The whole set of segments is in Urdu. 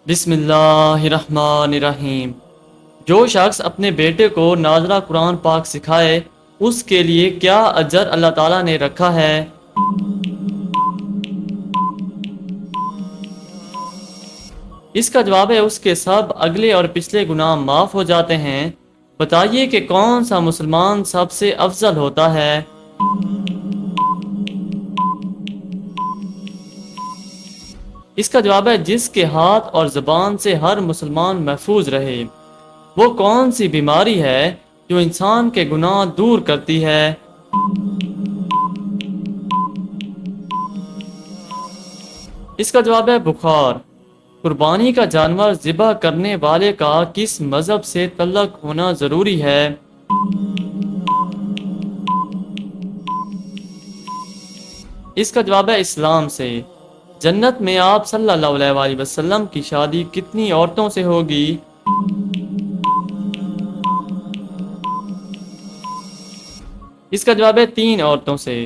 بسم اللہ الرحمن الرحیم۔ جو شخص اپنے بیٹے کو ناظرہ قرآن پاک سکھائے اس کے لیے کیا اجر اللہ تعالیٰ نے رکھا ہے؟ اس کا جواب ہے اس کے سب اگلے اور پچھلے گناہ معاف ہو جاتے ہیں۔ بتائیے کہ کون سا مسلمان سب سے افضل ہوتا ہے؟ اس کا جواب ہے جس کے ہاتھ اور زبان سے ہر مسلمان محفوظ رہے۔ وہ کون سی بیماری ہے جو انسان کے گناہ دور کرتی ہے؟ اس کا جواب ہے بخار۔ قربانی کا جانور ذبح کرنے والے کا کس مذہب سے تعلق ہونا ضروری ہے؟ اس کا جواب ہے اسلام سے۔ جنت میں آپ صلی اللہ علیہ وسلم کی شادی کتنی عورتوں سے ہوگی؟ اس کا جواب ہے 3 عورتوں سے۔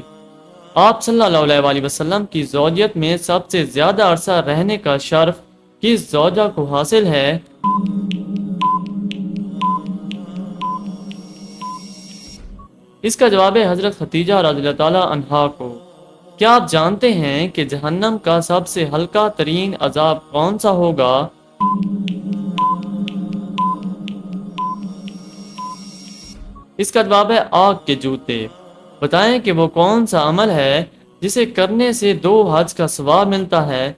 آپ صلی اللہ علیہ وسلم کی زوجیت میں سب سے زیادہ عرصہ رہنے کا شرف کس زوجہ کو حاصل ہے؟ اس کا جواب ہے حضرت خدیجہ رضی اللہ تعالی عنہا کو۔ کیا آپ جانتے ہیں کہ جہنم کا سب سے ہلکا ترین عذاب کون سا ہوگا؟ اس کا جواب ہے آگ کے جوتے۔ بتائیں کہ وہ کون سا عمل ہے جسے کرنے سے 2 حج کا ثواب ملتا ہے؟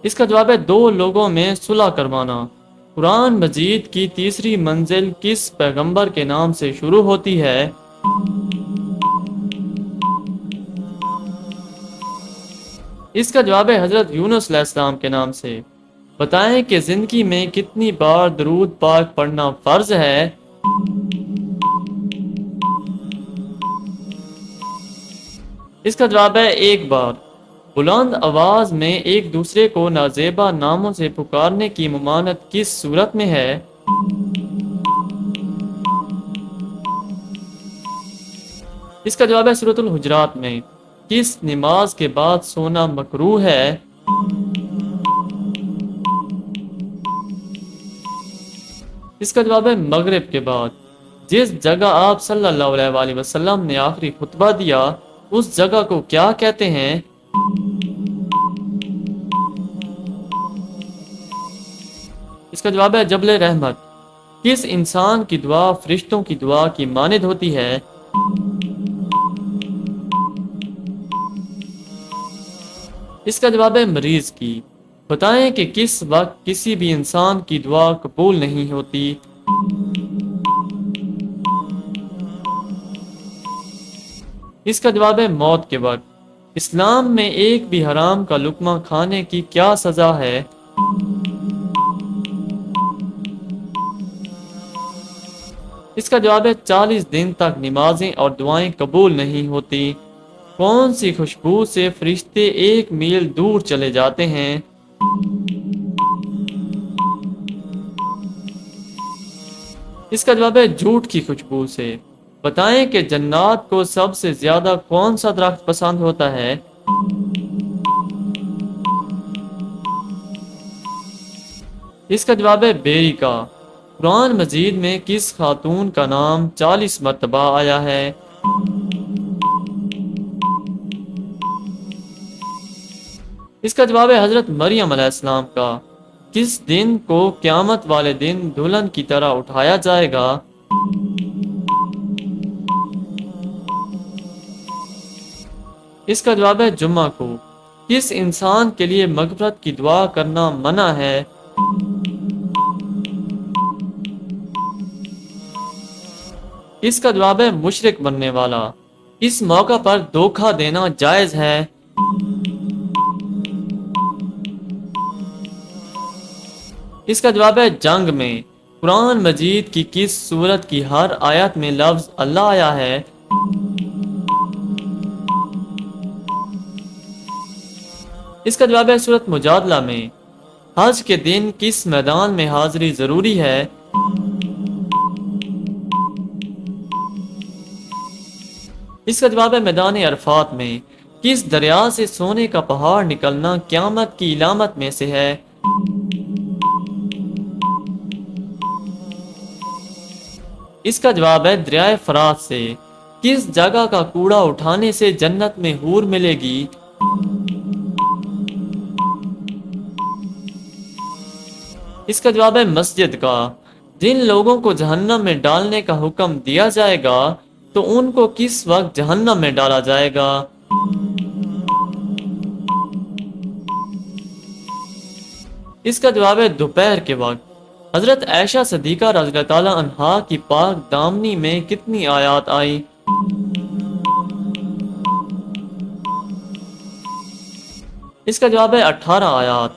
اس کا جواب ہے 2 لوگوں میں صلح کروانا۔ قرآن مجید کی تیسری منزل کس پیغمبر کے نام سے شروع ہوتی ہے؟ اس کا جواب ہے حضرت یونس علیہ السلام کے نام سے۔ بتائیں کہ زندگی میں کتنی بار درود پاک پڑھنا فرض ہے؟ اس کا جواب ہے 1 بار۔ بلند آواز میں ایک دوسرے کو نازیبا ناموں سے پکارنے کی ممانعت کس صورت میں ہے؟ اس کا جواب ہے سورۃ الحجرات میں۔ کس نماز کے بعد سونا مکروہ ہے؟ اس کا جواب ہے مغرب کے بعد۔ جس جگہ آپ صلی اللہ علیہ وسلم نے آخری خطبہ دیا اس جگہ کو کیا کہتے ہیں؟ اس کا جواب ہے جبل رحمت۔ کس انسان کی دعا فرشتوں کی دعا کی مانند ہوتی ہے؟ اس کا جواب ہے مریض کی۔ بتائیں کہ کس وقت کسی بھی انسان کی دعا قبول نہیں ہوتی؟ اس کا جواب ہے موت کے وقت۔ اسلام میں ایک بھی حرام کا لقمہ کھانے کی کیا سزا ہے؟ اس کا جواب ہے 40 دن تک نمازیں اور دعائیں قبول نہیں ہوتی۔ کون سی خوشبو سے فرشتے 1 میل دور چلے جاتے ہیں؟ اس کا جواب ہے جھوٹ کی خوشبو سے۔ بتائیں کہ جنات کو سب سے زیادہ کون سا درخت پسند ہوتا ہے؟ اس کا جواب ہے بیری کا۔ قرآن مجید میں کس خاتون کا نام 40 مرتبہ آیا ہے؟ اس کا جواب ہے حضرت مریم علیہ السلام کا۔ کس دن کو قیامت والے دن دلہن کی طرح اٹھایا جائے گا؟ اس کا جواب ہے جمعہ کو۔ کس انسان کے لیے مغفرت کی دعا کرنا منع ہے؟ اس کا جواب ہے مشرک بننے والا۔ اس موقع پر دھوکہ دینا جائز ہے؟ اس کا جواب ہے جنگ میں۔ قرآن مجید کی کس سورت کی ہر آیت میں لفظ اللہ آیا ہے؟ اس کا جواب ہے سورت مجادلہ میں۔ حج کے دن کس میدان میں حاضری ضروری ہے؟ اس کا جواب ہے میدان عرفات میں۔ کس دریا سے سونے کا پہاڑ نکلنا قیامت کی علامت میں سے ہے؟ اس کا جواب ہے دریائے فرات سے۔ کس جگہ کا کوڑا اٹھانے سے جنت میں حور ملے گی؟ اس کا جواب ہے مسجد کا۔ جن لوگوں کو جہنم میں ڈالنے کا حکم دیا جائے گا تو ان کو کس وقت جہنم میں ڈالا جائے گا؟ اس کا جواب ہے دوپہر کے وقت۔ حضرت عائشہ صدیقہ رضی اللہ تعالی عنہا کی پاک دامنی میں کتنی آیات آئی؟ اس کا جواب ہے 18 آیات۔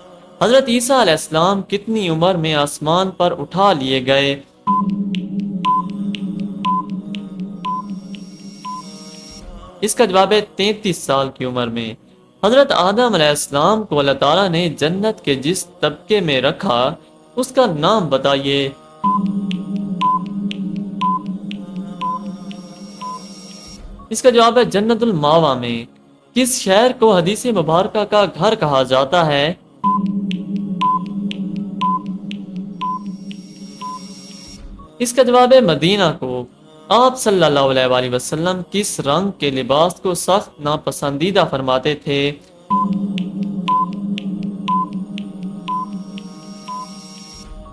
حضرت عیسیٰ علیہ السلام کتنی عمر میں آسمان پر اٹھا لیے گئے؟ اس کا جواب ہے 33 سال کی عمر میں۔ حضرت آدم علیہ السلام کو اللہ تعالیٰ نے جنت کے جس طبقے میں رکھا اس کا نام بتائیے۔ اس کا جواب ہے جنت الماوا میں۔ کس شہر کو حدیث مبارکہ کا گھر کہا جاتا ہے؟ اس کا جواب ہے مدینہ کو۔ آپ صلی اللہ علیہ وآلہ وسلم کس رنگ کے لباس کو سخت ناپسندیدہ فرماتے تھے؟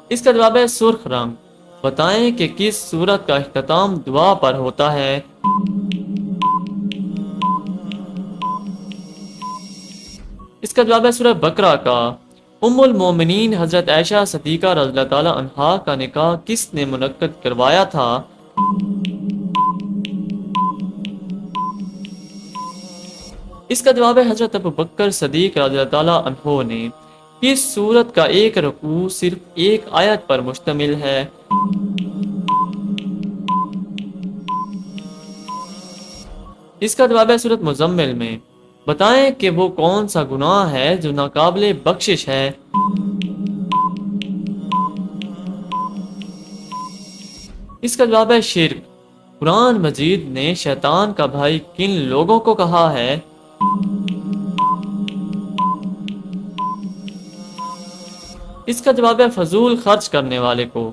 اس کا جواب ہے سرخ رنگ۔ بتائیں کہ کس سورت کا اختتام دعا پر ہوتا ہے؟ اس کا جواب ہے سورہ بقرہ کا۔ ام المومنین حضرت عائشہ صدیقہ رضی اللہ تعالی عنہا کا نکاح کس نے منعقد کروایا تھا؟ اس کا جواب ہے حضرت ابوبکر صدیق رضی اللہ تعالی عنہ نے۔ اس سورت کا ایک رکوع صرف ایک آیت پر مشتمل ہے۔ اس کا جواب ہے سورت مزمل میں۔ بتائیں کہ وہ کون سا گناہ ہے جو ناقابل بخشش ہے؟ اس کا جواب ہے شرک۔ قرآن مجید نے شیطان کا بھائی کن لوگوں کو کہا ہے؟ اس کا جواب ہے فضول خرچ کرنے والے کو۔